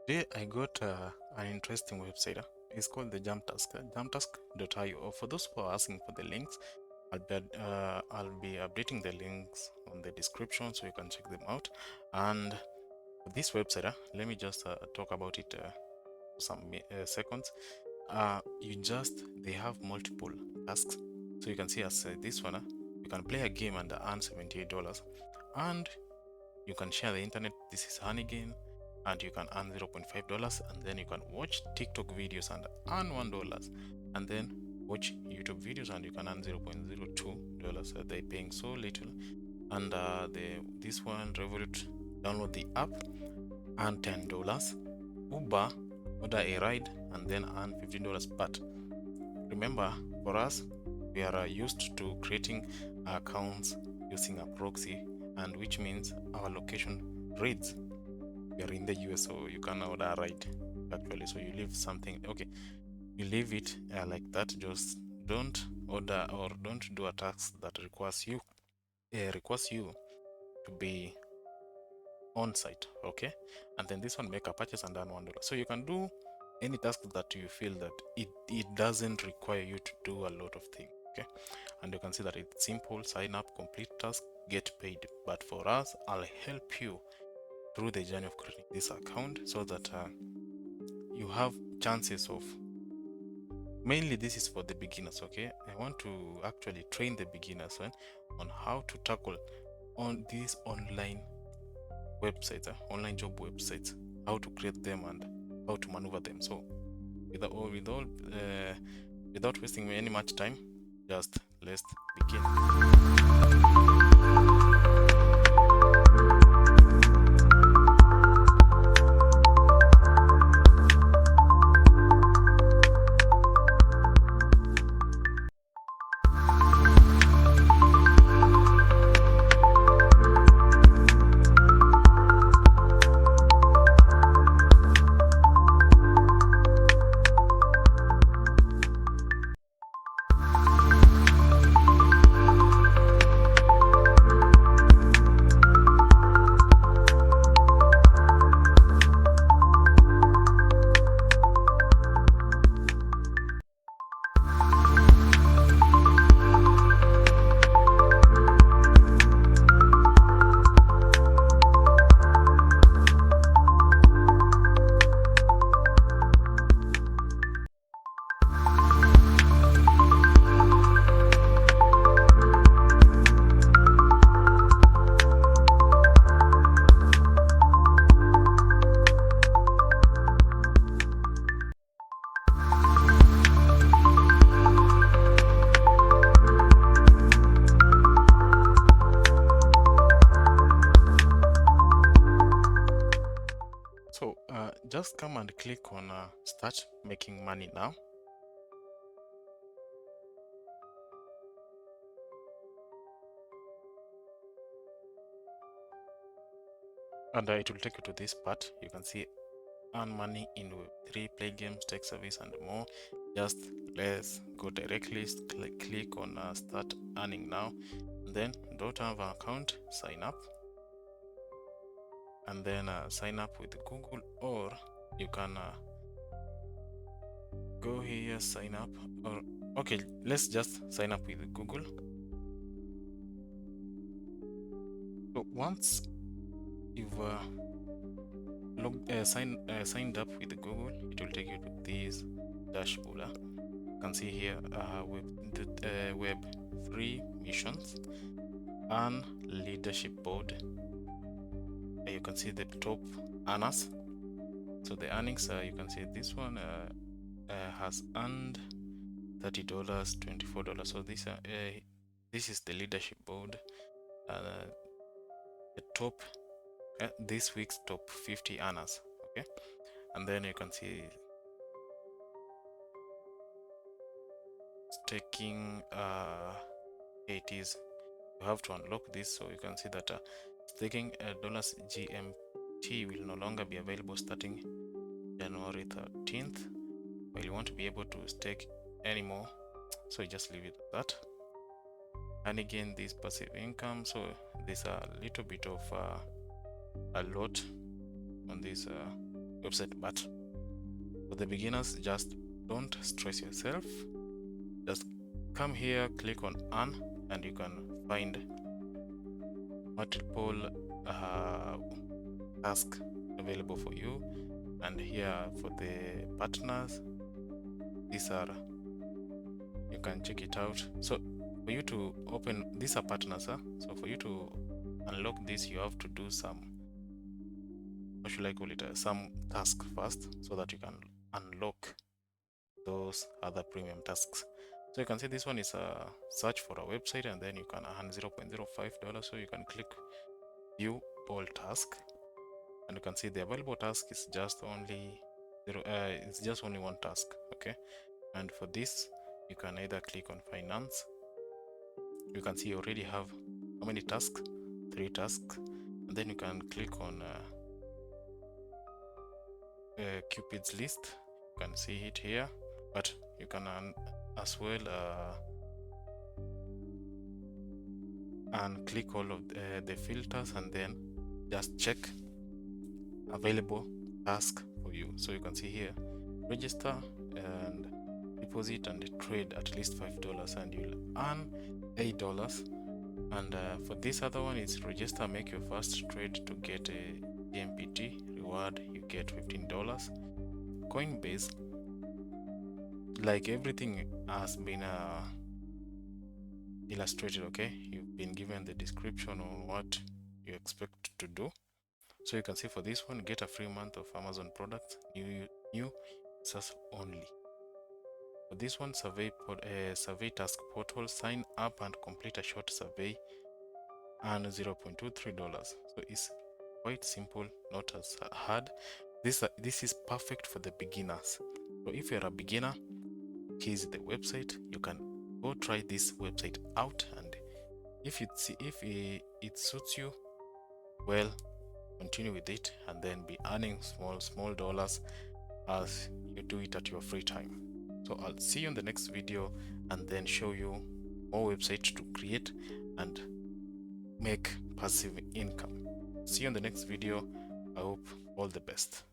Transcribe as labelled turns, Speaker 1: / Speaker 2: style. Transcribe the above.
Speaker 1: Today I got an interesting website. It's called the JumpTask, jumptask.io. For those who are asking for the links, I'll be updating the links on the description so you can check them out. And for this website, let me just talk about it for some seconds. They have multiple tasks. So you can see as this one, you can play a game and earn $78, and you can share the internet. This is Honey Game, and you can earn $0.5, and then you can watch TikTok videos and earn $1, and then watch YouTube videos and you can earn $0.02. They're paying so little. And this one, Revolut, download the app, earn $10. Uber, order a ride and then earn $15. But remember, for us, we are used to creating accounts using a proxy, and which means our location reads we are in the US, so you can order a ride actually. So you leave something, okay, you leave it like that. Just don't order or don't do a task that requires you to be on site, okay? And then this one, make a purchase and earn $1. So you can do any task that you feel that it doesn't require you to do a lot of things, okay? And you can see that it's simple: sign up, complete task, get paid. But for us, I'll help you through the journey of creating this account so that you have chances of, mainly this is for the beginners, okay? I want to actually train the beginners on how to tackle on these online websites, online job websites, how to create them and how to maneuver them. So without wasting any much time, just let's begin. So just come and click on start making money now. And it will take you to this part. You can see earn money in Web3, play games, tech service, and more. Just let's go directly, click on start earning now. And then don't have an account, sign up. And then sign up with Google, or you can go here, sign up, or okay, let's just sign up with Google. So once you've signed up with Google, it will take you to this dashboard. You can see here Web3 missions and leadership board. You can see the top earners. So the earnings, you can see this one has earned $30, $24. So this is the leadership board. The top this week's top 50 earners, okay? And then you can see staking. It is, you have to unlock this, so you can see that staking dollars GMT will no longer be available starting January 13th. Well, you won't be able to stake anymore, so you just leave it at that. And again, this passive income, so there's a little bit of a lot on this website. But for the beginners, just don't stress yourself. Just come here, click on earn, and you can find multiple tasks available for you. And here for the partners, these are, you can check it out. So for you to open, these are partners, so for you to unlock this, you have to do some, what should I call it, some task first, so that you can unlock those other premium tasks. So you can see this one is a search for a website, and then you can earn $0.05. So you can click view all task, and you can see the available task is just only it's just only one task. Okay, and for this you can either click on finance. You can see you already have how many tasks? 3 tasks. And then you can click on Cupid's list. You can see it here, but you can as well and click all of the filters, and then just check available task for you. So you can see here, register and deposit and trade at least $5, and you'll earn $8. And for this other one, it's register, make your first trade to get a GMPT reward. You get $15. Coinbase, like everything has been illustrated. Okay, you've been given the description on what you expect to do. So you can see for this one, get a free month of Amazon products, new users only. For this one, survey task portal, sign up and complete a short survey, and $0.23. So it's quite simple, not as hard. This is perfect for the beginners. So if you're a beginner, here's the website. You can go try this website out, and if it suits you, well, continue with it, and then be earning small dollars as you do it at your free time. So I'll see you in the next video, and then show you more websites to create and make passive income. See you in the next video. I hope all the best.